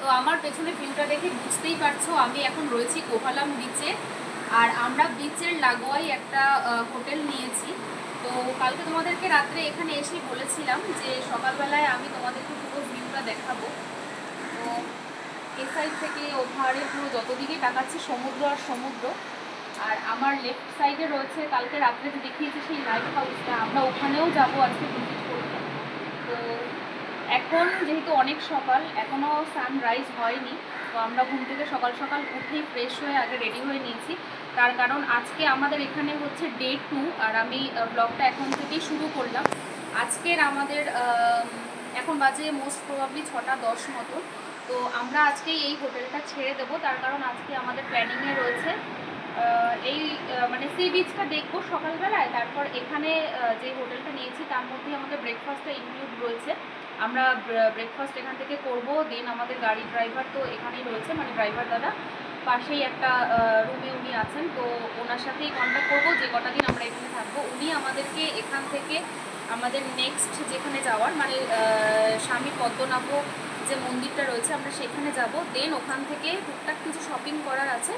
তো আমার পেছনে ভিউটা দেখে বুঝতেই পারছো আমি এখন রয়েছি কোভালাম বিচে। আর আমরা বিচের লাগোয়াই একটা হোটেল নিয়েছি। তো কালকে তোমাদেরকে রাত্রে এখানে এসেই বলেছিলাম যে সকালবেলায় আমি তোমাদেরকে পুরো ভিউটা দেখাবো। তো এই সাইড থেকে ওভারে পুরো যতদিকে তাকাচ্ছি সমুদ্র আর সমুদ্র। আর আমার লেফট সাইডে রয়েছে কালকে রাত্রে যে দেখিয়েছি সেই লাইট হাউসটা, আমরা ওখানেও যাবো আজকে ভিজিট করতে। তো এখন যেহেতু অনেক সকাল, এখনও সানরাইজ হয়নি, তো আমরা ঘুম থেকে সকাল সকাল উঠেই ফ্রেশ হয়ে আগে রেডি হয়ে নিয়েছি। তার কারণ আজকে আমাদের এখানে হচ্ছে ডে 2, আর আমি ব্লগটা এখন থেকেই শুরু করলাম। আজকের আমাদের এখন বাজে মোস্ট প্রবাবলি 6:10 মতো। তো আমরা আজকে এই হোটেলটা ছেড়ে দেবো, তার কারণ আজকে আমাদের প্ল্যানিংয়ে রয়েছে এই মানে সি বিচটা দেখবো সকালবেলায়। তারপর এখানে যে হোটেলটা নিয়েছি তার মধ্যে আমাদের ব্রেকফাস্টটা ইনক্লুড রয়েছে। আমরা ব্রেকফাস্ট এখান থেকে করবো। দেন আমাদের গাড়ির ড্রাইভার তো এখানেই রয়েছে, মানে ড্রাইভার দাদা পাশেই একটা রুমে উনি আছেন, তো ওনার সাথেই কন্ট্যাক্ট করবো যে কটা দিন আমরা এখানে থাকবো। উনি আমাদেরকে এখান থেকে আমাদের নেক্সট যেখানে যাওয়ার মানে স্বামী পদ্মনাভ যে মন্দিরটা রয়েছে আমরা সেখানে যাব। দেন ওখান থেকে টুকটাক কিছু শপিং করার আছে,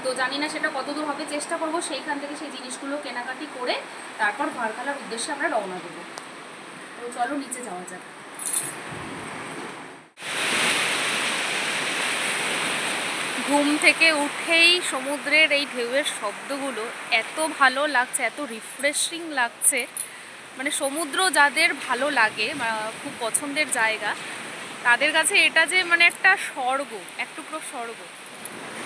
তো জানি না সেটা কতদূর হবে, চেষ্টা করবো সেইখান থেকে সেই জিনিসগুলো কেনাকাটি করে তারপর ভারকালার উদ্দেশ্যে আমরা রওনা দেবো। তো চলো নিচে যাওয়া যাক। ঘুম থেকে উঠেই সমুদ্রের এই ঢেউয়ের শব্দগুলো এত ভালো লাগছে, এত রিফ্রেশিং লাগছে। মানে সমুদ্র যাদের ভালো লাগে, খুব পছন্দের জায়গা, তাদের কাছে এটা যে মানে একটা স্বর্গ, এক টুকরো স্বর্গ।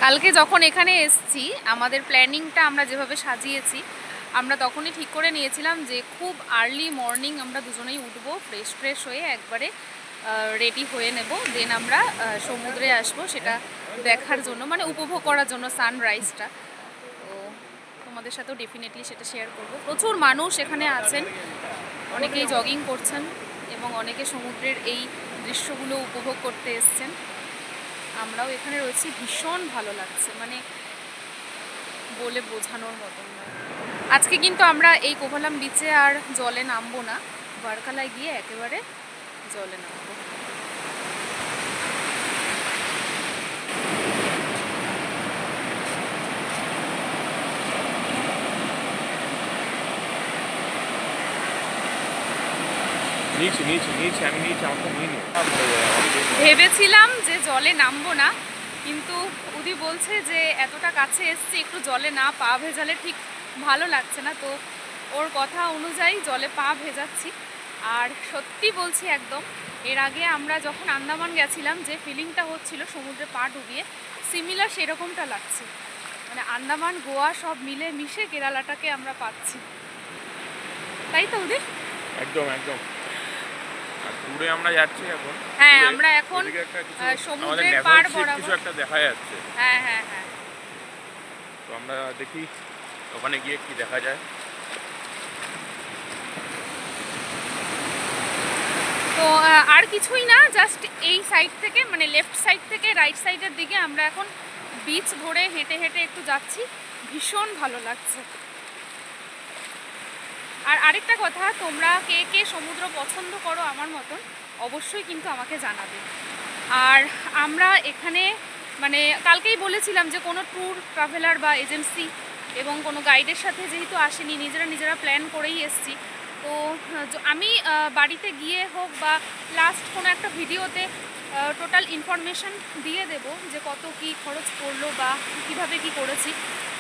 কালকে যখন এখানে এসছি আমাদের প্ল্যানিংটা আমরা যেভাবে সাজিয়েছি, আমরা তখনই ঠিক করে নিয়েছিলাম যে খুব আর্লি মর্নিং আমরা দুজনেই উঠবো, ফ্রেশ হয়ে একবারে রেডি হয়ে নেব। দেন আমরা সমুদ্রে আসবো সেটা দেখার জন্য, মানে উপভোগ করার জন্য সানরাইজটা। তো তোমাদের সাথেও ডেফিনেটলি সেটা শেয়ার করব। প্রচুর মানুষ এখানে আছেন, অনেকেই জগিং করছেন এবং অনেকে সমুদ্রের এই দৃশ্যগুলো উপভোগ করতে এসছেন। আমরাও এখানে রয়েছি, ভীষণ ভালো লাগছে, মানে বলে বোঝানোর মতন নয়। আজকে কিন্তু আমরা এই কোভালাম বিচে আর জলে নামবো না, ভারকালায় গিয়ে একেবারে জলে নামবো। ভেবেছিলাম যে জলে নামবো না, কিন্তু উদি বলছে যে এতটা কাছে এসছি, একটু জলে না পা ভেজালে ঠিক ভালো লাগছে না। তো ওর কথা অনুযায়ী জলে পা ভেজাচ্ছি। আর সত্যি বলছি একদম, এর আগে আমরা যখন আন্দামান গেছিলাম যে ফিলিংটা হচ্ছিল সমুদ্রে পা ডুবিয়ে, সিমিলার সেরকমটা লাগছে। মানে আন্দামান গোয়া সব মিলে মিশে কেরালাটাকে আমরা পাচ্ছি, তাই তো উদি? একদম একদম। আর দূরে আমরা যাচ্ছি এখন। হ্যাঁ, আমরা এখন সমুদ্রের পাড় বরাবর কিছু একটা দেখা যাচ্ছে। হ্যাঁ হ্যাঁ হ্যাঁ। তো আমরা দেখি ওখানে গিয়ে কি দেখা যায়। তো আর কিছুই না, জাস্ট এই সাইড থেকে মানে লেফট সাইড থেকে রাইট সাইডের দিকে আমরা এখন বিচ ধরে হেঁটে হেঁটে একটু যাচ্ছি, ভীষণ ভালো লাগছে। আর আরেকটা কথা, তোমরা কে কে সমুদ্র পছন্দ করো আমার মতন, অবশ্যই কিন্তু আমাকে জানাবে। আর আমরা এখানে মানে কালকেই বলেছিলাম যে কোনো ট্যুর ট্রাভেলার বা এজেন্সি এবং কোনো গাইডের সাথে যেহেতু আসেনি, নিজেরা প্ল্যান করেই এসছি। তো আমি বাড়িতে গিয়ে হোক বা লাস্ট কোনো একটা ভিডিওতে টোটাল ইনফরমেশান দিয়ে দেব যে কত কি খরচ পড়লো বা কিভাবে কি করেছি।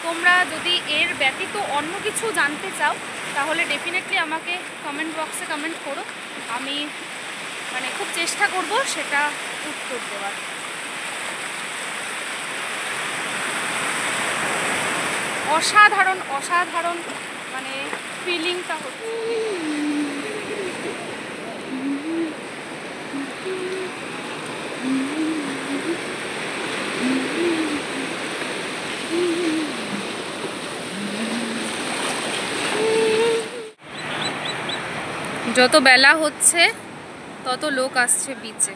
তোমরা যদি এর ব্যতীত অন্য কিছু জানতে চাও তাহলে ডেফিনেটলি আমাকে কমেন্ট বক্সে কমেন্ট করো, আমি মানে খুব চেষ্টা করব সেটা উত্তর দেওয়ার। অসাধারণ অসাধারণ মানে ফিলিংটা হচ্ছে। যত বেলা হচ্ছে তত লোক আসছে বিচে।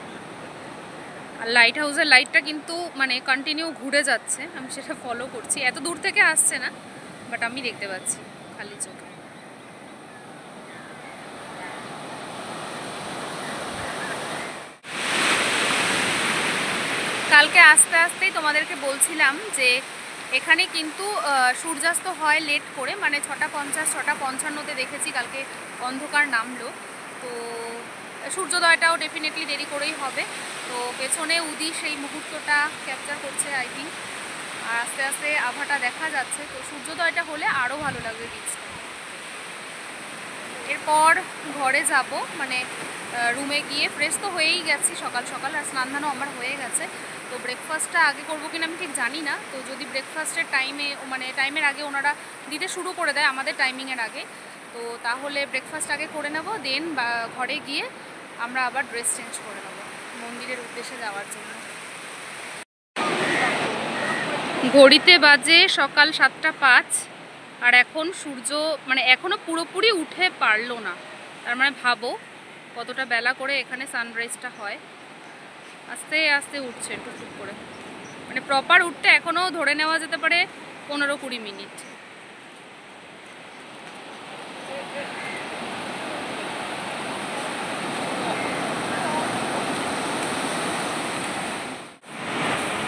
আর লাইট হাউসের লাইটটা কিন্তু মানে কন্টিনিউ ঘুরে যাচ্ছে, আমি সেটা ফলো করছি। এত দূর থেকে আসছে না, বাট আমি দেখতে পাচ্ছি খালি চোখে। আস্তে আস্তেই তোমাদেরকে বলছিলাম যে এখানে কিন্তু সূর্যাস্ত হয় লেট করে, মানে 6:50 6:55-তে দেখেছি কালকে অন্ধকার নামলো। তো সূর্যোদয়টাও ডেফিনেটলি দেরি করেই হবে। তো পেছনে উদি সেই মুহূর্তটা ক্যাপচার করছে আই থিঙ্ক। আর আস্তে আস্তে আভাটা দেখা যাচ্ছে। তো সূর্যোদয়টা হলে আরও ভালো লাগবে বিচটা। এরপর ঘরে যাব, মানে রুমে গিয়ে ফ্রেশ তো হয়েই গেছি সকাল সকাল, আর স্নান ধানও আমার হয়ে গেছে। তো ব্রেকফাস্টটা আগে করবো কিনা আমি ঠিক জানি না। তো যদি ব্রেকফাস্টের টাইমে, মানে টাইমের আগে ওনারা দিতে শুরু করে দেয় আমাদের টাইমিংয়ের আগে, তো তাহলে ব্রেকফাস্ট আগে করে নেবো, দেন বা ঘরে গিয়ে আমরা আবার ড্রেস চেঞ্জ করে নেবো মন্দিরের উদ্দেশ্যে যাওয়ার জন্য। ঘড়িতে বাজে সকাল 7:05, আর এখন সূর্য মানে এখনও পুরোপুরি উঠে পারলো না। তার মানে ভাবো কতটা বেলা করে এখানে সানরাইজটা হয়। আস্তে আস্তে উঠছে টুকটুক করে, মানে প্রপার উঠতে এখনও ধরে নেওয়া যেতে পারে 15-20 মিনিট।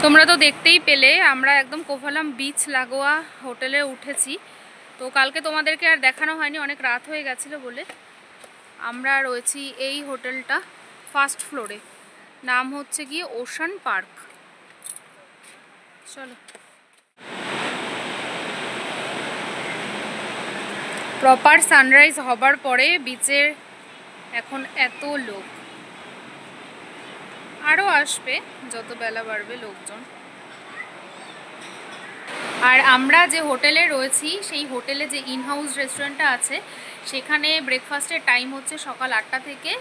তোমরা তো দেখতেই পেলে আমরা একদম কোভালাম বিচ লাগোয়া হোটেলে উঠেছি। তো কালকে তোমাদেরকে আর দেখানো হয়নি, অনেক রাত হয়ে গেছিলো বলে। আমরা রয়েছি এই হোটেলটা ফার্স্ট ফ্লোরে, নাম হচ্ছে গিয়ে ওশান পার্ক। চলো, প্রপার সানরাইজ হবার পরে বিচের এখন এত লোক, আরও আসবে যত বেলা বাড়বে লোকজন। আর আমরা যে হোটেলে রয়েছি সেই হোটেলে যে ইনহাউস রেস্টুরেন্টটা আছে সেখানে ব্রেকফাস্টের টাইম হচ্ছে সকাল 8টা থেকে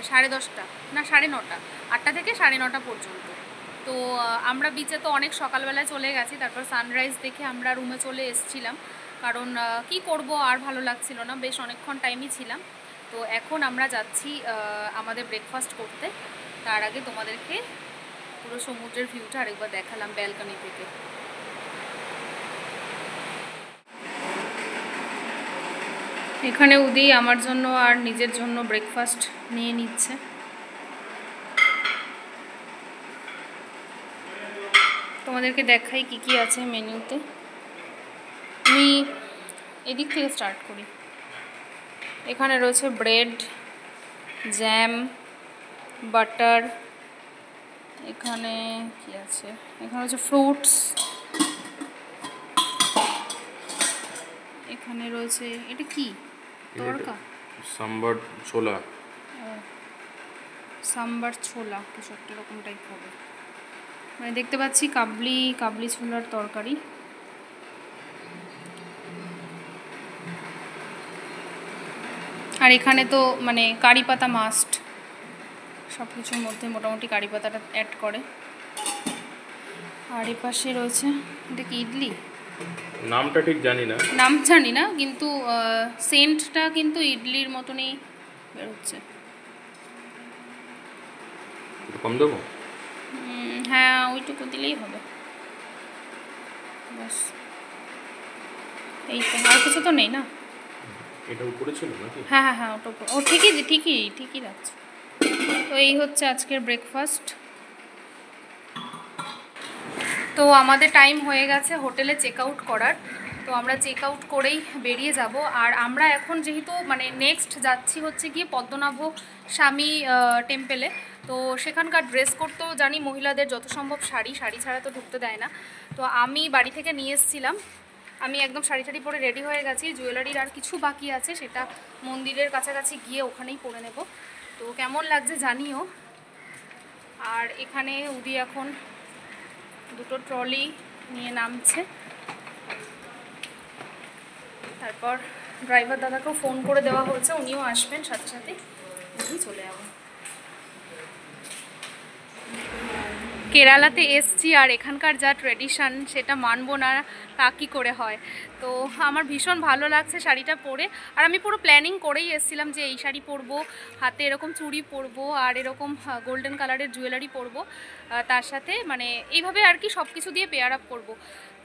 10:30, না 9:30, 8টা থেকে 9:30 পর্যন্ত। তো আমরা বিচে তো অনেক সকালবেলায় চলে গেছি, তারপর সানরাইজ দেখে আমরা রুমে চলে এসেছিলাম, কারণ কি করব আর ভালো লাগছিল না, বেশ অনেকক্ষণ টাইমই ছিলাম। তো এখন আমরা যাচ্ছি আমাদের ব্রেকফাস্ট করতে। তার আগে তোমাদেরকে পুরো সমুদ্রের ভিউটা আরেকবার দেখালাম ব্যালকনি থেকে। এখানে উদি আমার জন্য আর নিজের জন্য ব্রেকফাস্ট নিয়ে নিচ্ছে। তোমাদেরকে দেখাই কি কি আছে মেনুতে। আমি এদিক থেকে স্টার্ট করি। এখানে রয়েছে ব্রেড, জ্যাম, বাটার, এখানে কি আছে, এখানে রয়েছে ফ্রুটস, এখানে রয়েছে এটা কি তড়কা, সাম্বার ছোলা, সাম্বার ছোলা কিছু একটা রকম টাইপ হবে। মানে দেখতে পাচ্ছি কাবলি ছোলার তরকারি। আর এখানে তো মানে কারি পাতা মাস্ট, সব কিছুর মধ্যে মোটামুটি কারি পাতাটা অ্যাড করে। আর এ পাশে রয়েছে এটা কি ইডলি, নামটা ঠিক জানি না, কিন্তু সেন্টটা কিন্তু ইডলির মতনই বেরোচ্ছে। কম দেবো? হ্যাঁ, ওইটুকু দিলেই হবে ব্যাস। এই তো, আর কিছু তো নেই না? এটা উপরে ছিল নাকি? হ্যাঁ, ওটা ও ঠিকই রাখছে। তো এই হচ্ছে আজকের ব্রেকফাস্ট। তো আমাদের টাইম হয়ে গেছে হোটেলে চেক আউট করার। তো আমরা চেক আউট করেই বেরিয়ে যাব। আর আমরা এখন যেহেতু মানে নেক্সট যাচ্ছি হচ্ছে গিয়ে পদ্মনাভ স্বামী টেম্পেলে, তো সেখানকার ড্রেস কোড তো জানি মহিলাদের যত সম্ভব শাড়ি ছাড়া তো ঢুকতে দেয় না। তো আমি বাড়ি থেকে নিয়ে এসেছিলাম, আমি একদম শাড়ি পরে রেডি হয়ে গেছি। জুয়েলারির আর কিছু বাকি আছে, সেটা মন্দিরের কাছাকাছি গিয়ে ওখানেই পরে নেব। তো কেমন লাগছে জানিও। আর এখানে উদি এখন দুটো ট্রলি নিয়ে নামছে। তারপর ড্রাইভার দাদাকেও ফোন করে দেওয়া হয়েছে, উনিও আসবেন সাথে সাথে, উনি চলে যাবো। কেরালাতে এসছি আর এখানকার যা ট্রেডিশন সেটা মানবো না তা কী করে হয়। তো আমার ভীষণ ভালো লাগছে শাড়িটা পরে। আর আমি পুরো প্ল্যানিং করেই এসেছিলাম যে এই শাড়ি পরবো, হাতে এরকম চুড়ি পরবো, আর এরকম গোল্ডেন কালারের জুয়েলারি পরবো, তার সাথে মানে এইভাবে আর কি সব কিছু দিয়ে পেয়ার আপ করবো।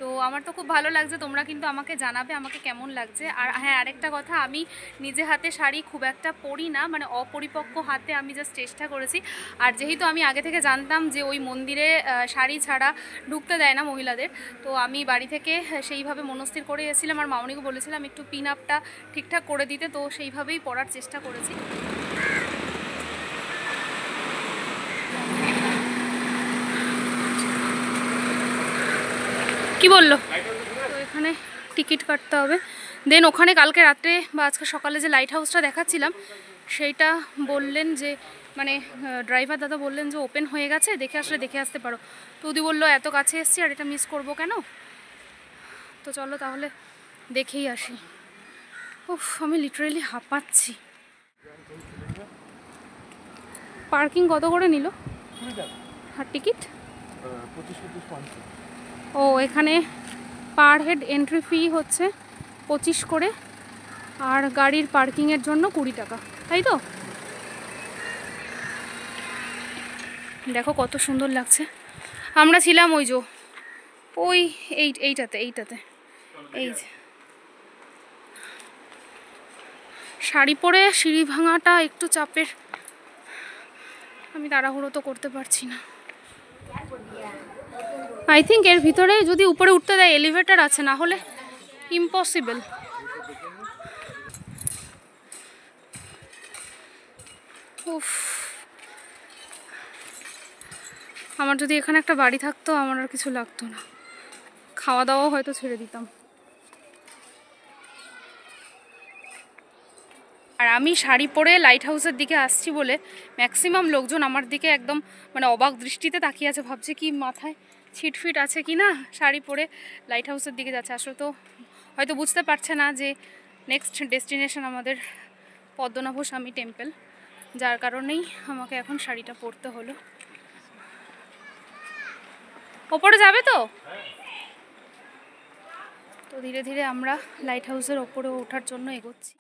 তো আমার তো খুব ভালো লাগছে, তোমরা কিন্তু আমাকে জানাবে আমাকে কেমন লাগছে। আর হ্যাঁ, আরেকটা কথা, আমি নিজে হাতে শাড়ি খুব একটা পরি না, মানে অপরিপক্ক হাতে আমি জাস্ট চেষ্টা করেছি। আর যেহেতু আমি আগে থেকে জানতাম যে ওই মন্দিরে শাড়ি ছাড়া ঢুকতে দেয় না মহিলাদের, তো আমি বাড়ি থেকে সেইভাবে মনস্থির করে এসেছিলাম। আর মামনিকে বলেছিলাম একটু পিন আপটা ঠিকঠাক করে দিতে, তো সেইভাবেই পরার চেষ্টা করেছি। কি বললো? তো এখানে টিকিট কাটতে হবে, দেন ওখানে কালকে রাত্রে বা আজকে সকালে যে লাইট হাউসটা দেখাচ্ছিলাম সেইটা বললেন যে মানে ড্রাইভার দাদা বললেন যে ওপেন হয়ে গেছে, দেখে আসলে দেখে আসতে পারো। তো উদি বললো এত কাছে এসছি আর এটা মিস করবো কেন, তো চলো তাহলে দেখেই আসি। উফ, আমি লিটারেলি হাঁপাচ্ছি। পার্কিং কত করে নিল আর টিকিট? ও, এখানে পার হেড এন্ট্রি ফি হচ্ছে 25 করে, আর গাড়ির পার্কিংয়ের জন্য 20 টাকা, তাই তো? দেখো কত সুন্দর লাগছে। আমরা ছিলাম ওই এইটাতে এই যে শাড়ি পরে সিঁড়ি ভাঙাটা একটু চাপের, আমি তাড়াহুড়ো তো করতে পারছি না। আই থিঙ্ক এর ভিতরে যদি উপরে উঠতে দেয় এলিভেটর আছে, না হলে ইম্পসিবল। উফ, আমার যদি এখানে একটা বাড়ি থাকতো আমার আর কিছু লাগতো না, খাওয়া দাওয়াও হয়তো ছেড়ে দিতাম। আর আমি শাড়ি পরে লাইট হাউসের দিকে আসছি বলে ম্যাক্সিমাম লোকজন আমার দিকে একদম মানে অবাক দৃষ্টিতে তাকিয়ে আছে, ভাবছে কি মাথায় ছিটফিট আছে কি না, শাড়ি পরে লাইট হাউসের দিকে যাচ্ছে। আসলে তো হয়তো বুঝতে পারছে না যে নেক্সট ডেস্টিনেশন আমাদের পদ্মনাভ স্বামী টেম্পল, যার কারণেই আমাকে এখন শাড়িটা পরতে হলো। ওপরে যাবে তো ধীরে ধীরে আমরা লাইট হাউসের ওপরে ওঠার জন্য এগোচ্ছি।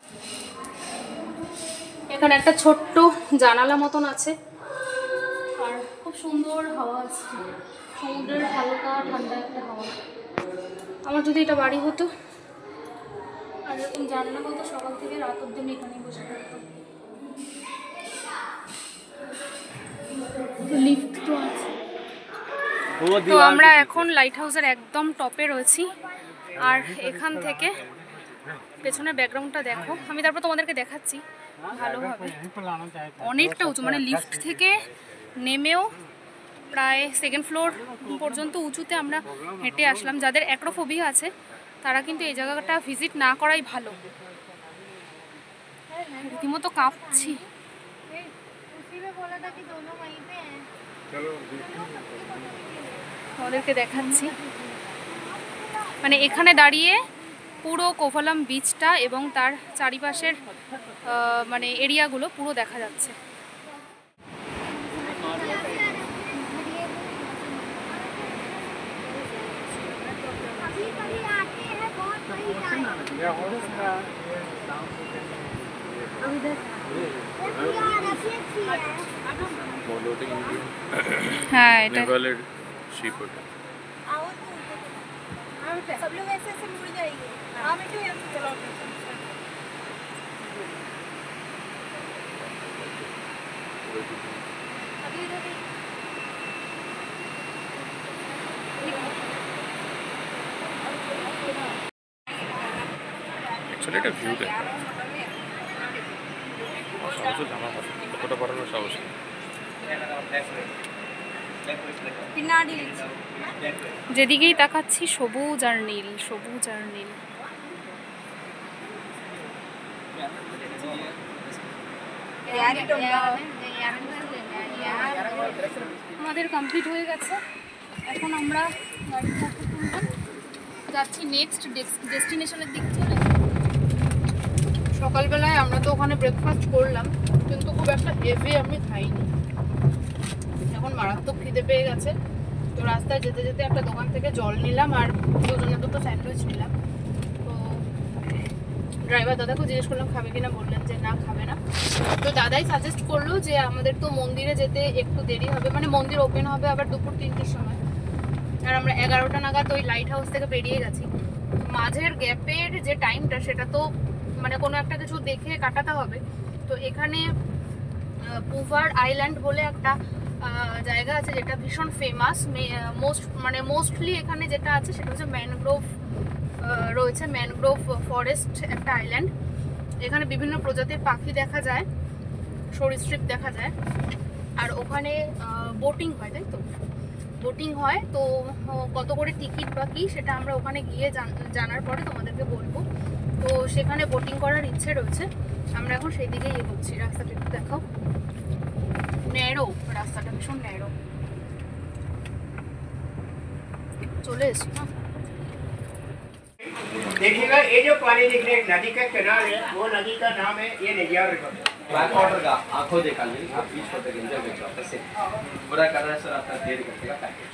এখানে একটা ছোট্ট জানালা মতন আছে আর খুব সুন্দর হাওয়া আছে, সমুদ্রের হালকা ঠান্ডা একটা হাওয়া। আমার যদি এটা বাড়ি হতো আর এরকম জানলা হতো, সকাল থেকে রাত অব্দি আমি এখানেই বসে থাকতাম। লিফট তো আছে। তো আমরা এখন লাইট হাউসের একদম টপে রয়েছি, আর এখান থেকে পেছনের ব্যাকগ্রাউন্ডটা দেখো, আমি তারপর তোমাদেরকে দেখাচ্ছি ভালোভাবে। অনেকটা উঁচু, মানে লিফট থেকে নেমেও প্রায় 2nd ফ্লোর পর্যন্ত উঁচুতে আমরা হেঁটে আসলাম। যাদের অ্যাক্রোফোবিয়া আছে তারা কিন্তু এই জায়গাটা ভিজিট না করাই ভালো। রীতিমতো কাঁপছি। তোমাদেরকে দেখাচ্ছি, মানে এখানে দাঁড়িয়ে পুরো কোভালাম বিচটা এবং তার চারিপাশের মানে এরিয়াগুলো পুরো দেখা যাচ্ছে। হ্যাঁ, এটা নেভালের শিপ ওটা। सब लोग ऐसे ऐसे मुड़ जाएंगे। हाँ बेटू यहाँ से चलो। अभी इधर एक्चुअली এটা ভিউ দেখ, সাহস জামা কতটা পড়ানোর সাহস। যেদিকেই তাকাচ্ছি সবুজ আর নীল, সবুজ আর নীল। আমাদের কমপ্লিট হয়ে গেছে, এখন আমরা গাড়ির মধ্যে তুললাম, যাচ্ছি নেক্সট ডেস্টিনেশনের দিকে চলে। সকালবেলায় আমরা তো ওখানে ব্রেকফাস্ট করলাম, কিন্তু খুব একটা হেভি আমি খাইনি। এখন মারাত্মক খিদে পেয়ে গেছে, তো রাস্তায় যেতে যেতে একটা দোকান থেকে জল নিলাম আর দুজনে দুটো স্যান্ডউইচ নিলাম। তো ড্রাইভার দাদাকে জিজ্ঞেস করলাম খাবে কিনা, বললেন যে না খাবে না। তো দাদাই সাজেস্ট করলো যে আমাদের তো মন্দিরে যেতে একটু দেরি হবে, মানে মন্দির ওপেন হবে আবার দুপুর 3টের সময়, আর আর আমরা 11টা নাগাদ ওই লাইট হাউস থেকে বেরিয়ে গেছি। মাঝের গ্যাপের যে টাইমটা সেটা তো মানে কোনো একটা কিছু দেখে কাটাতে হবে। তো এখানে পুভার আইল্যান্ড বলে একটা জায়গা আছে যেটা ভীষণ ফেমাস। মোস্টলি এখানে যেটা আছে সেটা হচ্ছে ম্যানগ্রোভ রয়েছে, ম্যানগ্রোভ ফরেস্ট একটা আইল্যান্ড। এখানে বিভিন্ন প্রজাতির পাখি দেখা যায়, সরীসৃপ দেখা যায়। আর ওখানে বোটিং হয়, তাই তো বোটিং হয়। তো কত করে টিকিট বা কি সেটা আমরা ওখানে গিয়ে জানার পরে তোমাদেরকে বলবো। তো সেখানে বোটিং করার ইচ্ছে রয়েছে, আমরা এখন সেই দিকেই এগোচ্ছি। রাস্তাটা একটু দেখাও, ন্যারো রাস্তাটা, ভীষণ ন্যারো। চলে এসছি না। देखिएगा ये जो पानी दिख रहा है नदी का किनारा है, वो नदी का नाम है ये नैया रिवर। ब्लैक वाटर का आंखों देखा लेंगे आप बीच पर तक एंजॉय कर सकते हैं। पूरा कर रहा है सर आपका 1.5 घंटे का पैकेज।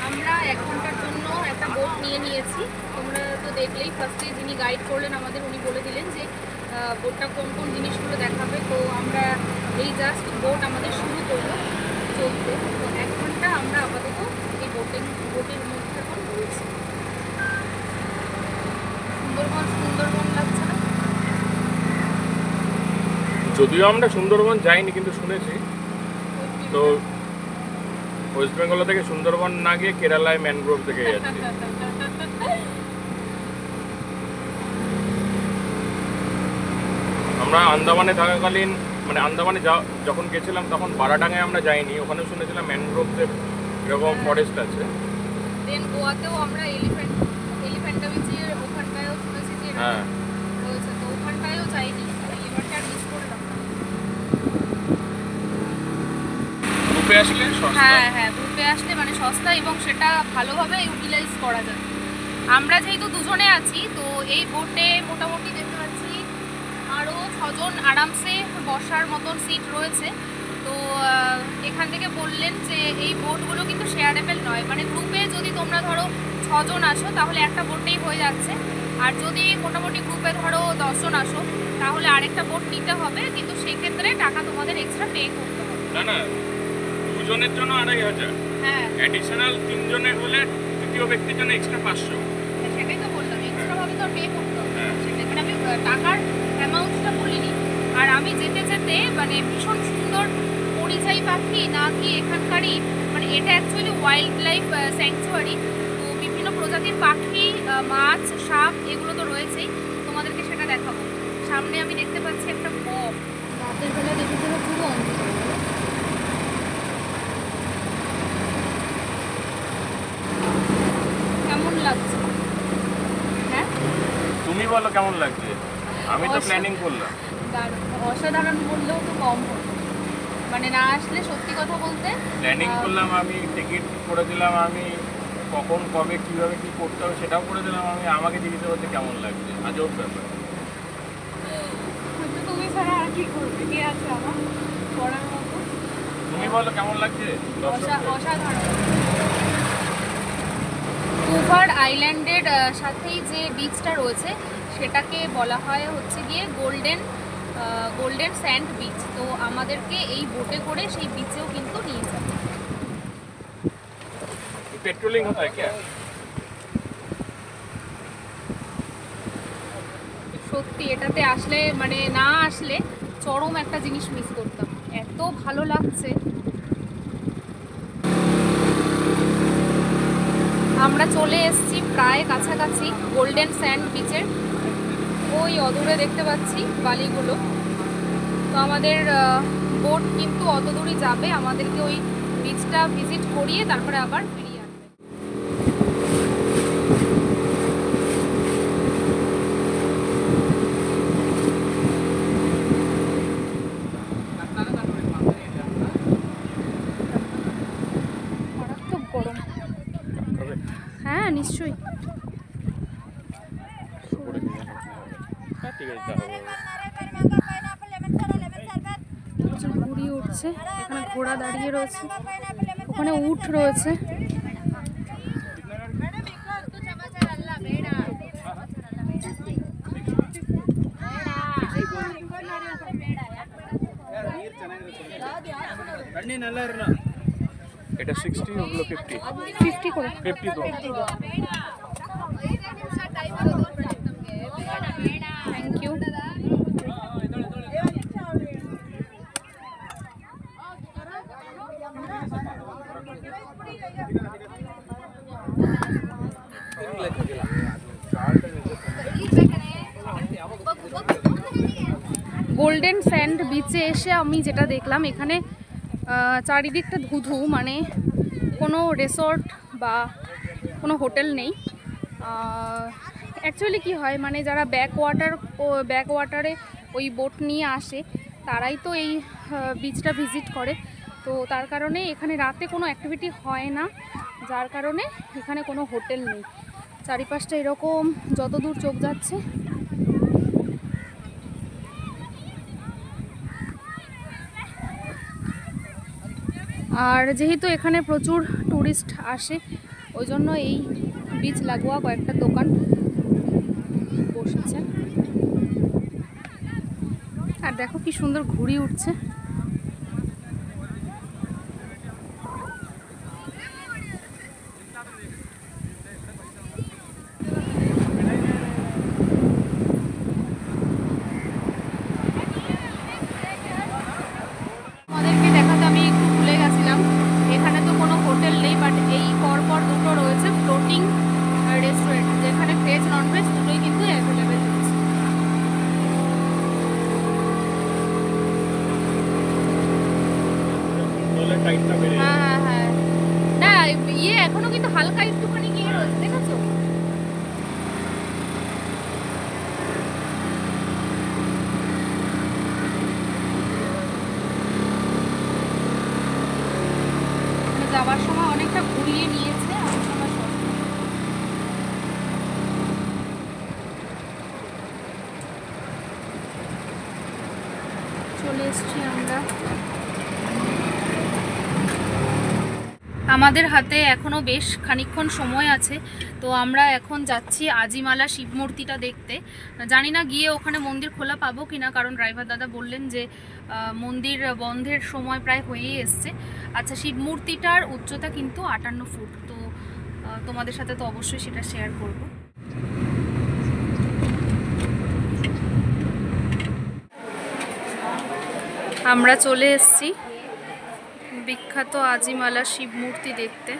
আমরা 1 ঘন্টার জন্য একটা বোট নিয়ে নিয়েছি। তোমরা তো দেখলেই ফার্স্টে যিনি গাইড করলেন আমাদের, উনি বলে দিলেন যে বোটটা কোন কোন জিনিসগুলো দেখাবে। তো আমরা এই জাস্ট বোট আমাদের শুরু করলো চলতে। তো 1 ঘন্টা আমরা আপাতত এই বোটের মধ্যে এখন রয়েছি। সুন্দরবন লাগছে না? যদিও আমরা সুন্দরবন যাইনি কিন্তু শুনেছি। তো ওয়েস্ট বেঙ্গল থেকে সুন্দরবন না গিয়ে কেরালায় ম্যানগ্রোভ থেকে যাচ্ছি। আমরা আন্দামানে থাকাকালীন মানে আন্দামানে যখন গেছিলাম তখন বারাডাঙ্গায় আমরা যাইনি, ওখানে শুনেছিলাম ম্যানগ্রোভদের এরকম ফরেস্ট আছে। দেন গোয়াতেও আমরা এলিফ্যান্টা বিচের ওখানটায়ও শুনেছি যে হ্যাঁ রয়েছে, তো ওখানটায়ও যাইনি, এবারটা মিস করলাম। গ্রুপে আসলে সস্তা। হ্যাঁ গ্রুপে আসলে মানে সস্তা এবং সেটা ভালোভাবে ইউটিলাইজ করা যায়। আমরা যেহেতু দুজনে আছি, তো এই বোটে মোটামুটি দেখতে পাচ্ছি আরও 6 জন আরামসে বসার মতন সিট রয়েছে। তো এখান থেকে বললেন যে এই বোটগুলো কিন্তু শেয়ারেবল নয়, মানে গ্রুপে যদি তোমরা ধরো 6 জন আসো তাহলে একটা বোটেই হয়ে যাচ্ছে। আর যদি মোটামুটি গ্রুপে ধরো 10 জন আসো তাহলে আরেকটা বোট নিতে হবে, কিন্তু সেক্ষেত্রে টাকা তোমাদের এক্সট্রা পে করতে হবে। না দুজনের জন্য 2500, হ্যাঁ অ্যাডিশনাল 3 জনের হলে তৃতীয় ব্যক্তির জন্য এক্সট্রা 500। সেটাই তো বললাম, এক্সট্রা ভাবে তো পে করতে হবে। হ্যাঁ। সেটাই মানে আমি টাকার অ্যামাউন্টটা বলিনি। আর আমি যেতে যেতে মানে ভীষণ সুন্দর পরিযায়ী পাখি নাকি এখানকারই, মানে এটা অ্যাকচুয়ালি ওয়াইল্ড লাইফ স্যাংচুয়ারি। তো বিভিন্ন প্রজাতির পাখি, মাছ, সাপ এগুলো তো রয়েছেই, তোমাদেরকে সেটা দেখাবো। সামনে আমি দেখতে পাচ্ছি একটা বক। রাতের বেলা দেখেছিল পুরো অন্ধকার। কেমন লাগছে? হ্যাঁ তুমি বলো কেমন লাগছে? আমি তো প্ল্যানিং করলাম। অসাধারণ বললেও তো কম হতো, মানে না আসলে সত্যি কথা বলতে প্ল্যানিং করলাম, আমি টিকিট করে দিলাম, আমি কখন কবে কিভাবে কি করতে হবে সেটাও করে দিলাম আমি। আমাকে জিজ্ঞেস করতে কেমন লাগছে, আজব ব্যাপার। তুমি ছাড়া আর কি করবে, কে আছে আমার পড়ার মতো? তুমি বলো কেমন লাগছে? অসাধারণ। পুভার আইল্যান্ডের সাথেই যে বিচটা রয়েছে সেটাকে বলা হয় হচ্ছে গিয়ে গোল্ডেন স্যান্ড বিচ। তো আমাদেরকে এই বোটে করে সেই বিচেও কিন্তু নিয়ে যাবে। পেট্রোলিং হতো क्या? সত্যি এটাতে আসলে মানে না আসলে চরম একটা জিনিস মিস করতাম, এত ভালো লাগছে। আমরা চলে এসেছি প্রায় কাছাকাছি গোল্ডেন স্যান্ড বিচের। ওই অদূরে দেখতে পাচ্ছি বালিগুলো। তো আমাদের বোট কিন্তু অত দূরই যাবে, আমাদেরকে ওই বিচটা ভিজিট করিয়ে তারপরে আবার ফিরিয়ে আনবে। মারাত্মক গরম। হ্যাঁ নিশ্চয়ই। ঠিক আছে তাহলে। ঘুড়ি উঠছে, এখানে ঘোড়া দাঁড়িয়ে রয়েছে, ওখানে উট রয়েছে। এটা 60 ওগুলো 50 50 করে 50 তো থ্যাংক ইউ। গোল্ডেন স্যান্ড বিচে এসে আমি যেটা দেখলাম এখানে চারিদিকটা ধুধু, মানে কোনো রিসর্ট বা কোনো হোটেল নেই। অ্যাকচুয়ালি কি হয়, মানে যারা ব্যাকওয়াটারে ওই বোট নিয়ে আসে তারাই তো এই বিচটা ভিজিট করে, তো তার কারণে এখানে রাতে কোনো অ্যাক্টিভিটি হয় না, যার কারণে এখানে কোনো হোটেল নেই। চারিপাশটা এরকম যতদূর চোখ যাচ্ছে। আর যেহেতু এখানে প্রচুর টুরিস্ট আসে ওই জন্য এই বিচ লাগোয়া কয়েকটা দোকান বসেছে। আর দেখো কি সুন্দর ঘুড়ি উঠছে। আমাদেরকে দেখাতে আমি একটু ভুলে গেছিলাম, এখানে তো কোনো হোটেল নেই, বাট এই পরপর দুটো রয়েছে ফ্লোটিং রেস্টুরেন্ট, যেখানে ভেজ ননভেজ দুটোই কিন্তু অ্যাভেলেবেল রয়েছে। হ্যাঁ হ্যাঁ হ্যাঁ, না ইয়ে এখনো কিন্তু হালকা একটুখানি গিয়ে রয়েছে, দেখেছো? যাওয়ার সময় অনেকটা ঘুরিয়ে নিয়েছে, আমার সময় চলে এসছি আমরা। আমাদের হাতে এখনো বেশ খানিকক্ষণ সময় আছে, তো আমরা এখন যাচ্ছি আজিমালা শিব মূর্তিটা দেখতে। জানি না গিয়ে ওখানে মন্দির খোলা পাবো কিনা, কারণ ড্রাইভার দাদা বললেন যে মন্দির বন্ধের সময় প্রায় হয়েই এসছে। আচ্ছা, শিব মূর্তিটার উচ্চতা কিন্তু 58 ফুট, তো তোমাদের সাথে তো অবশ্যই সেটা শেয়ার করব। আমরা চলে এসেছি বিখ্যাত আজিমালা শিব মূর্তি দেখতে,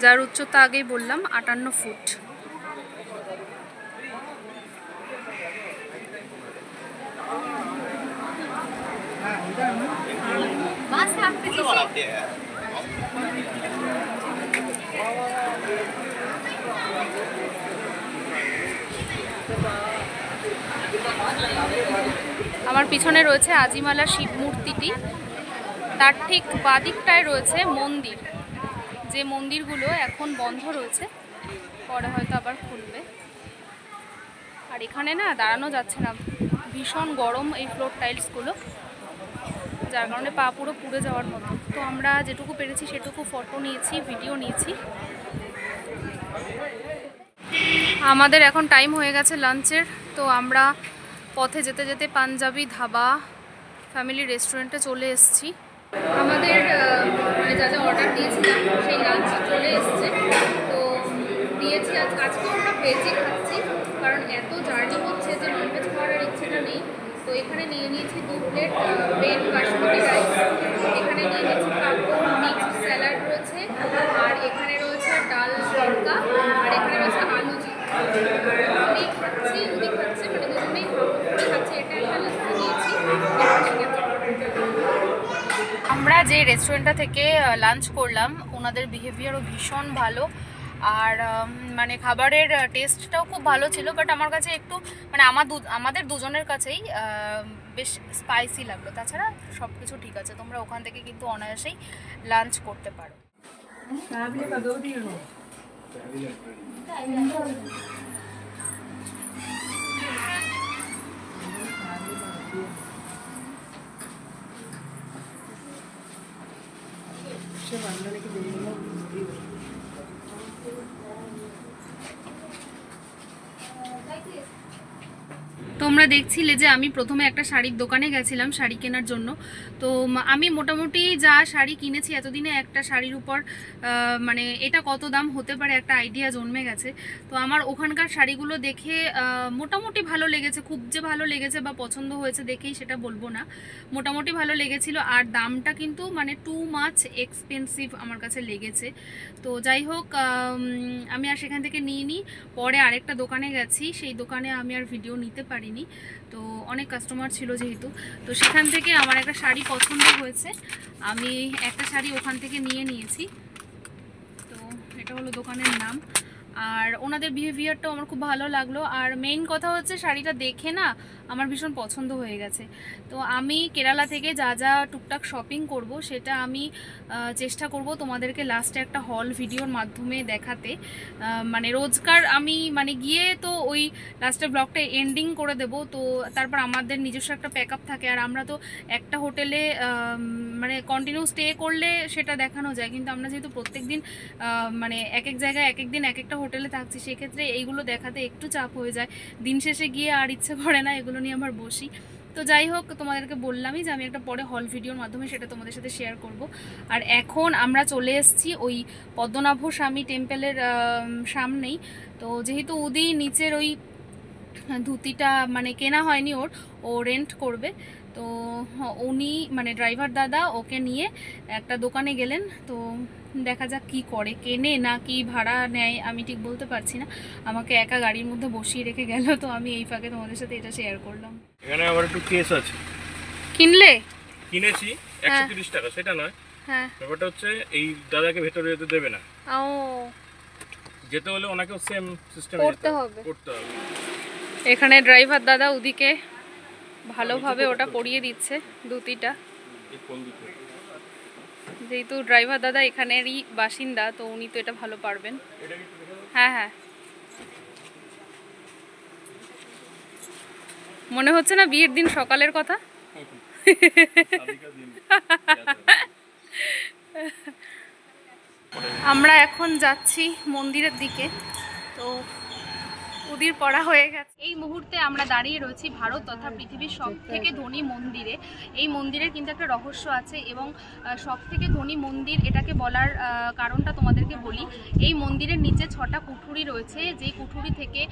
যার উচ্চতা আগেই বললাম 58 ফুট। আমার পিছনে রয়েছে আজিমালা শিব মূর্তিটি, তার ঠিক বাদিকটায় রয়েছে মন্দির, যে মন্দিরগুলো এখন বন্ধ রয়েছে, পরে হয়তো আবার খুলবে। আর এখানে না দাঁড়ানো যাচ্ছে না, ভীষণ গরম এই ফ্লোর টাইলসগুলো, যার কারণে পা পুরো পুড়ে যাওয়ার মতো। তো আমরা যেটুকু পেরেছি সেটুকু ফটো নিয়েছি, ভিডিও নিয়েছি। আমাদের এখন টাইম হয়ে গেছে লাঞ্চের, তো আমরা পথে যেতে যেতে পাঞ্জাবি ধাবা ফ্যামিলি রেস্টুরেন্টে চলে এসেছি। আমাদের মানে যা যা অর্ডার দিয়েছিলাম সেই লাঞ্চ চলে এসছে, তো দিয়েছি আজকে আমরা ভেজই খাচ্ছি, কারণ এত জার্নি হচ্ছে যে ননভেজ খাওয়ার আর ইচ্ছেটা নেই। তো এখানে নিয়ে নিয়েছি 2 প্লেট প্লেন বাসমতি রাইস, এখানে নিয়ে নিয়েছি পাপড়, মিক্সড স্যালাড রয়েছে, আর এখানে রয়েছে ডাল তড়কা, আর এখানে রয়েছে আলু জি। আমি খাচ্ছি, উনি খাচ্ছে, মানে দুজনেই করে খাচ্ছে। এটা একটা লাস্সি নিয়েছি। আমরা যে রেস্টুরেন্টটা থেকে লাঞ্চ করলাম ওনাদের বিহেভিয়ারও ভীষণ ভালো, আর মানে খাবারের টেস্টটাও খুব ভালো ছিল, বাট আমার কাছে একটু মানে আমাদের দুজনের কাছেই বেশ স্পাইসি লাগলো। তাছাড়া সব কিছু ঠিক আছে, তোমরা ওখান থেকে কিন্তু অনায়াসেই লাঞ্চ করতে পারো। তোমরা তোমরা দেখছিলে যে আমি প্রথমে একটা শাড়ির দোকানে গেছিলাম শাড়ি কেনার জন্য। তো আমি মোটামুটি যা শাড়ি কিনেছি এতদিনে একটা শাড়ির উপর মানে এটা কত দাম হতে পারে একটা আইডিয়া জন্মে গেছে। তো আমার ওখানকার শাড়িগুলো দেখে মোটামুটি ভালো লেগেছে, খুব যে ভালো লেগেছে বা পছন্দ হয়েছে দেখেই সেটা বলবো না, মোটামুটি ভালো লেগেছিল। আর দামটা কিন্তু মানে টু মাচ এক্সপেন্সিভ আমার কাছে লেগেছে। তো যাই হোক আমি আর সেখান থেকে নিইনি, পরে আরেকটা দোকানে গেছি, সেই দোকানে আমি আর ভিডিও নিতে পারিনি, তো অনেক কাস্টমার ছিল যেহেতু। তো সেখান থেকে আমার একটা শাড়ি পছন্দ হয়েছে, আমি একটা শাড়ি ওখান থেকে নিয়ে নিয়েছি। তো এটা হলো দোকানের নাম, আর ওনাদের বিহেভিয়ারটাও আমার খুব ভালো লাগলো। আর মেইন কথা হচ্ছে শাড়িটা দেখে না আমার ভীষণ পছন্দ হয়ে গেছে। তো আমি কেরালা থেকে যা যা টুকটাক শপিং করব সেটা আমি চেষ্টা করব তোমাদেরকে লাস্টে একটা হল ভিডিওর মাধ্যমে দেখাতে। মানে রোজকার আমি মানে গিয়ে তো ওই লাস্টে ব্লগটা এন্ডিং করে দেব, তো তারপর আমাদের নিজস্ব একটা প্যাক আপ থাকে। আর আমরা তো একটা হোটেলে মানে কন্টিনিউ স্টে করলে সেটা দেখানো যায়, কিন্তু আমরা যেহেতু প্রত্যেক দিন মানে এক এক জায়গায় এক এক দিন এক একটা হোটেলে থাকছি, সেক্ষেত্রে এইগুলো দেখাতে একটু চাপ হয়ে যায়। দিন শেষে গিয়ে আর ইচ্ছে করে না এগুলো নিয়ে আমার বসি। তো যাই হোক, তোমাদেরকে বললামই যে আমি একটা পরে হল ভিডিওর মাধ্যমে সেটা তোমাদের সাথে শেয়ার করব। আর এখন আমরা চলে এসেছি ওই পদ্মনাভ স্বামী টেম্পলের সামনেই। তো যেহেতু উদি নিচের ওই ধুতিটা মানে কেনা হয়নি, ও রেন্ট করবে, তো উনি মানে ড্রাইভার দাদা ওকে নিয়ে একটা দোকানে গেলেন। তো দেখা যাক কি করে, কেনে না কি ভাড়া নেয় আমি ঠিক বলতে পারছি না। আমাকে একা গাড়ির মধ্যে বসিয়ে রেখে গেল, তো আমি এই ফাঁকে তোমাদের সাথে এটা শেয়ার করলাম। এখানে আবার একটু কেস আছে। কিনলে কিনেছি 130 টাকা, সেটা নয়। হ্যাঁ, ব্যাপারটা হচ্ছে এই দাদাকে ভেতরে যেতে দেবে না, ও যেতে হলে ওনাকেও সেম সিস্টেম করতে হবে। করতে হবে। এখানে ড্রাইভার দাদা ওদিকে ভালোভাবে ওটা পরিয়ে দিচ্ছে ধুতিটা। যেহেতু ড্রাইভার দাদা এখানেরই বাসিন্দা, তো উনি তো এটা ভালো পারবেন। হ্যাঁ হ্যাঁ, মনে হচ্ছে না বিয়ের দিন সকালের কথা। আমরা এখন যাচ্ছি মন্দিরের দিকে। তো উদির পড়া হয়ে গেছে। এই মুহূর্তে আমরা দাঁড়িয়ে রয়েছি ভারত তথা পৃথিবীর সব থেকে ধনী মন্দিরে। এই মন্দিরের কিন্তু একটা রহস্য আছে, এবং সব থেকে ধনী মন্দির এটাকে বলার কারণটা তোমাদেরকে বলি। এই মন্দিরের নিচে 6টা কুঠুরি রয়েছে, যেই কুঠুরি থেকে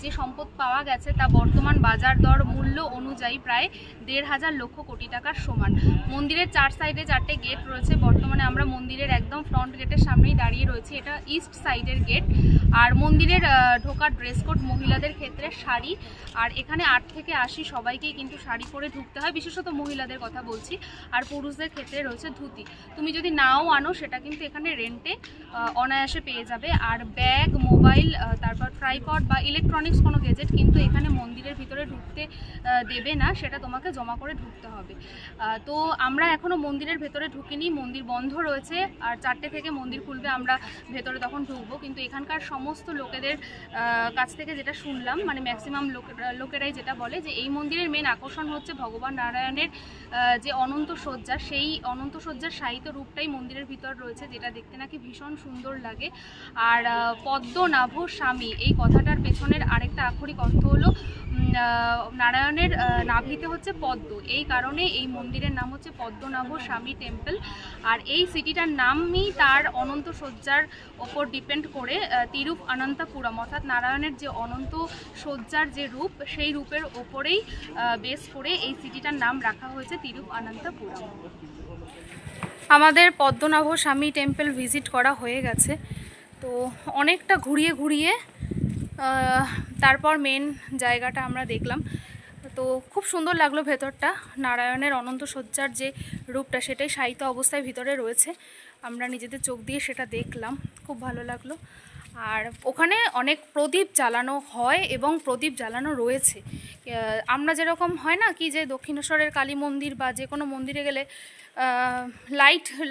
যে সম্পদ পাওয়া গেছে তা বর্তমান বাজার দর মূল্য অনুযায়ী প্রায় 1,500 লক্ষ কোটি টাকার সমান। মন্দিরের 4 সাইডে 4টে গেট রয়েছে। বর্তমানে আমরা মন্দিরের একদম ফ্রন্ট গেটের সামনেই দাঁড়িয়ে রয়েছি, এটা ইস্ট সাইডের গেট। আর মন্দিরের ঢোকার ড্রেস কোড মহিলাদের ক্ষেত্রে শাড়ি, আর এখানে 8 থেকে 80 সবাইকেই কিন্তু শাড়ি পরে ঢুকতে হয়, বিশেষত মহিলাদের কথা বলছি। আর পুরুষদের ক্ষেত্রে রয়েছে ধুতি। তুমি যদি নাও আনো সেটা কিন্তু এখানে রেন্টে অনায়াসে পেয়ে যাবে। আর ব্যাগ, মোবাইল, তারপর ট্রাইপড বা ইলেকট্রনিক্স কোনো গেজেট কিন্তু এখানে মন্দিরের ভিতরে ঢুকতে দেবে না, সেটা তোমাকে জমা করে ঢুকতে হবে। তো আমরা এখনও মন্দিরের ভেতরে ঢুকিনি, মন্দির বন্ধ রয়েছে। আর 4টে থেকে মন্দির খুলবে, আমরা ভেতরে তখন ঢুকবো। কিন্তু এখানকার সমস্ত লোকেদের কাছ থেকে যেটা শুনলাম, মানে ম্যাক্সিমাম লোকেরাই যেটা বলে যে এই মন্দিরের মেন আকর্ষণ হচ্ছে ভগবান নারায়ণের যে অনন্ত শয্যা, সেই অনন্ত শয্যার শায়িত রূপটাই মন্দিরের ভিতর রয়েছে, যেটা দেখতে নাকি ভীষণ সুন্দর লাগে। আর পদ্মনাভ স্বামী এই কথাটার পেছনের আরেকটা আক্ষরিক অর্থ হলো নারায়ণের নাভিতে হচ্ছে পদ্ম, এই কারণে এই মন্দিরের নাম হচ্ছে পদ্মনাভ স্বামী টেম্পল। আর এই সিটিটার নামই তার অনন্ত শয্যার ওপর ডিপেন্ড করে তিরুপ অনন্তপুরম, অর্থাৎ নারায়ণের যে অনন্ত শয্যার যে রূপ, সেই রূপের ওপরেই বেস করে এই সিটিটার নাম রাখা হয়েছে তিরুপ অনন্তপুরম। আমাদের পদ্মনাভ স্বামী টেম্পল ভিজিট করা হয়ে গেছে। তো অনেকটা ঘুরিয়ে ঘুরিয়ে তারপর মেন জায়গাটা আমরা দেখলাম। তো খুব সুন্দর লাগলো ভেতরটা, নারায়ণের অনন্ত শয্যার যে রূপটা সেটাই শায়িত অবস্থায় ভিতরে রয়েছে, আমরা নিজেদের চোখ দিয়ে সেটা দেখলাম, খুব ভালো লাগলো। আর ওখানে অনেক প্রদীপ জ্বালানো হয় এবং প্রদীপ জ্বালানো রয়েছে। আমরা যেরকম হয় না কি যে দক্ষিণেশ্বরের কালী মন্দির বা যে কোনো মন্দিরে গেলে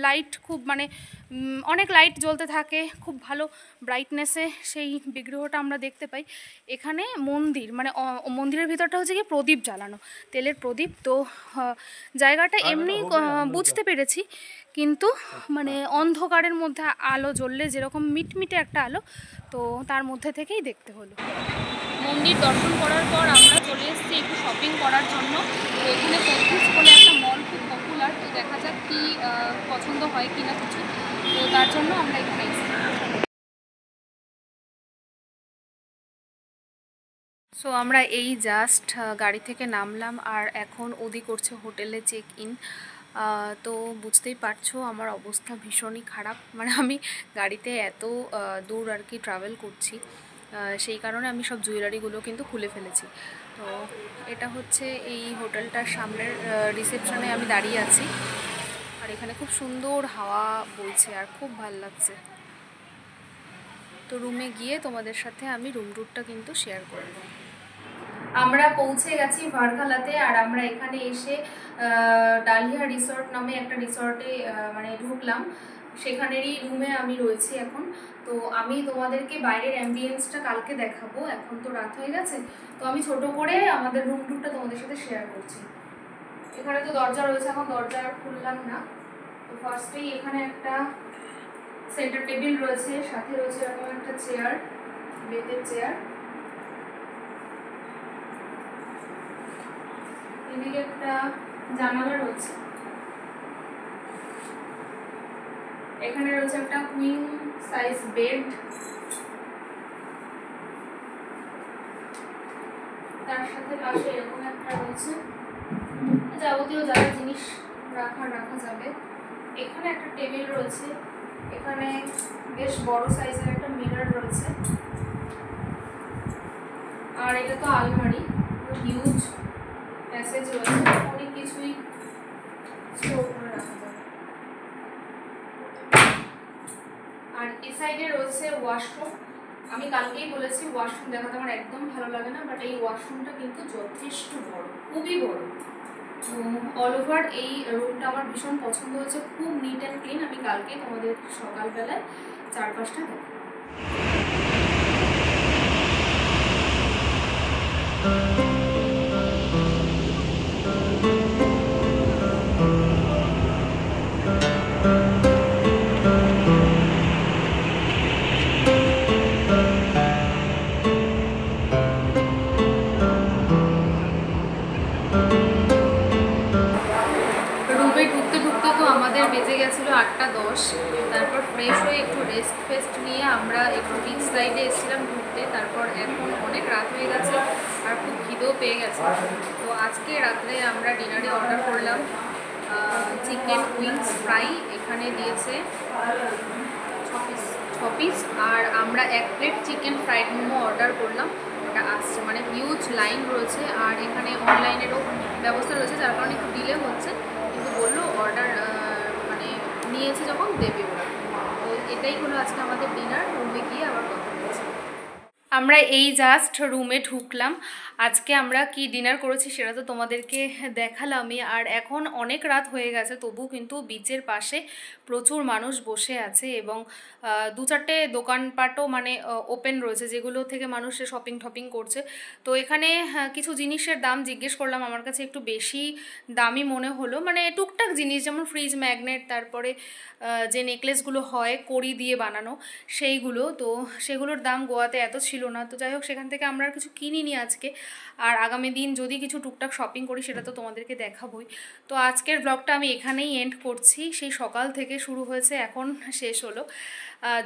লাইট খুব মানে অনেক লাইট জ্বলতে থাকে, খুব ভালো ব্রাইটনেসে সেই বিগ্রহটা আমরা দেখতে পাই। এখানে মন্দির মানে মন্দিরের ভিতরটা হচ্ছে কি প্রদীপ জ্বালানো, তেলের প্রদীপ। তো জায়গাটা এমনি বুঝতে পেরেছি, কিন্তু মানে অন্ধকারের মধ্যে আলো জ্বললে যেরকম মিটমিটে একটা আলো, তো তার মধ্যে থেকেই দেখতে হলো। মন্দির দর্শন করার পর আমরা চলে এসেছি একটু শপিং করার জন্য। তো এখানে পঁচিশ বলে একটা মল খুব পপুলার, তো দেখা যাক কি পছন্দ হয় কি না কিছু, তো তার জন্য আমরা এখানে এসেছি। সো আমরা এই জাস্ট গাড়ি থেকে নামলাম আর এখন ওদি করছে হোটেলে চেক ইন। তো বুঝতেই পারছো আমার অবস্থা ভীষণই খারাপ, মানে আমি গাড়িতে এত দূর আর কি ট্রাভেল করছি, সেই কারণে আমি সব জুয়েলারিগুলো কিন্তু খুলে ফেলেছি। তো এটা হচ্ছে এই হোটেলটার সামনের রিসেপশনে আমি দাঁড়িয়ে আছি, আর এখানে খুব সুন্দর হাওয়া বইছে আর খুব ভালো লাগছে। তো রুমে গিয়ে তোমাদের সাথে আমি রুম ট্যুরটা কিন্তু শেয়ার করব। আমরা পৌঁছে গেছি ভারখালাতে, আর আমরা এখানে এসে ডালিয়া রিসর্ট নামে একটা রিসর্টে মানে ঢুকলাম, সেখানেরই রুমে আমি রয়েছি এখন। তো আমি তোমাদেরকে বাইরের অ্যাম্বিয়েন্সটা কালকে দেখাবো, এখন তো রাত হয়ে গেছে, তো আমি ছোট করে আমাদের রুম ট্যুরটা তোমাদের সাথে শেয়ার করছি। এখানে তো দরজা রয়েছে, এখন দরজা আর খুললাম না। তো ফার্স্টেই এখানে একটা সেন্টার টেবিল রয়েছে, সাথে রয়েছে এরকম একটা চেয়ার, বেতের চেয়ার। এদিকে একটা জানালা রয়েছে, এখানে রয়েছে একটা কুইন সাইজ বেড, তার সাথে পাশে এরকম একটা রয়েছে যাবতীয় যা জিনিস রাখা যাবে। এখানে একটা টেবিল রয়েছে, এখানে বেশ বড় সাইজের একটা মিরর রয়েছে, আর এটা তো আলমারি, হিউজ প্যাসেজ রয়েছে, অনেক কিছুই স্টোর করে রাখা যাবে। আর এই সাইডে রয়েছে ওয়াশরুম। আমি কালকেই বলেছি ওয়াশরুম দেখাতে আমার একদম ভালো লাগে না, বাট এই ওয়াশরুমটা কিন্তু যথেষ্ট বড়, খুবই বড়। তো অল ওভার এই রুমটা আমার ভীষণ পছন্দ হয়েছে, খুব নিট অ্যান্ড ক্লিন। আমি কালকে তোমাদের সকালবেলায় চারপাশটা দেখাবো। বেজে গেছিলো 8:10। তারপর ফ্রেশ হয়ে একটু রেস্ট নিয়ে আমরা একটু বিচ সাইডে এসেছিলাম ঘুরতে। তারপর এখন অনেক রাত হয়ে গেছে আর খুব খিদেও পেয়ে গেছে। তো আজকে রাত্রে আমরা ডিনারে অর্ডার করলাম চিকেন উইংস ফ্রাই, এখানে দিয়েছে 6 পিস, আর আমরা 1 plate chicken fried momo order করলাম, ওটা আসছে, মানে হিউজ লাইন রয়েছে। আর এখানে অনলাইনেরও ব্যবস্থা রয়েছে, যার কারণে একটু ডিলে হচ্ছে, কিন্তু বললো অর্ডার মানে নিয়েছে যখন দেবে ওরা। তো এটাই হলো আজকে আমাদের ডিনার। রুমে গিয়ে আবার কথা বলছি। আমরা এই জাস্ট রুমে ঢুকলাম। আজকে আমরা কি ডিনার করেছি সেটা তো তোমাদেরকে দেখালামই। আর এখন অনেক রাত হয়ে গেছে, তবু কিন্তু বিচের পাশে প্রচুর মানুষ বসে আছে, এবং 2-4টে দোকানপাটও মানে ওপেন রয়েছে, যেগুলো থেকে মানুষ শপিং করছে। তো এখানে কিছু জিনিসের দাম জিজ্ঞেস করলাম, আমার কাছে একটু বেশি দামি মনে হলো, মানে টুকটাক জিনিস যেমন ফ্রিজ ম্যাগনেট, তারপরে যে নেকলেসগুলো হয় কড়ি দিয়ে বানানো সেইগুলো, তো সেগুলোর দাম গোয়াতে এত ছিল না। তো যাই হোক, সেখান থেকে আমরা আর কিছু কিনিনি আজকে। আর আগামী দিন যদি কিছু টুকটাক শপিং করি সেটা তো তোমাদেরকে দেখাবই। তো আজকের ব্লগটা আমি এখানেই এন্ড করছি। সেই সকাল থেকে শুরু হয়েছে, এখন শেষ হলো।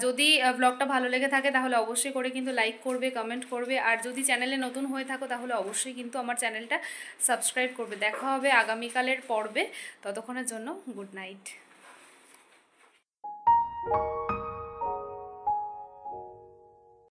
যদি ব্লগটা ভালো লেগে থাকে তাহলে অবশ্যই করে কিন্তু লাইক করবে, কমেন্ট করবে, আর যদি চ্যানেলে নতুন হয়ে থাকো তাহলে অবশ্যই কিন্তু আমার চ্যানেলটা সাবস্ক্রাইব করবে। দেখা হবে আগামীকালের পর্বে, ততক্ষণের জন্য গুড নাইট।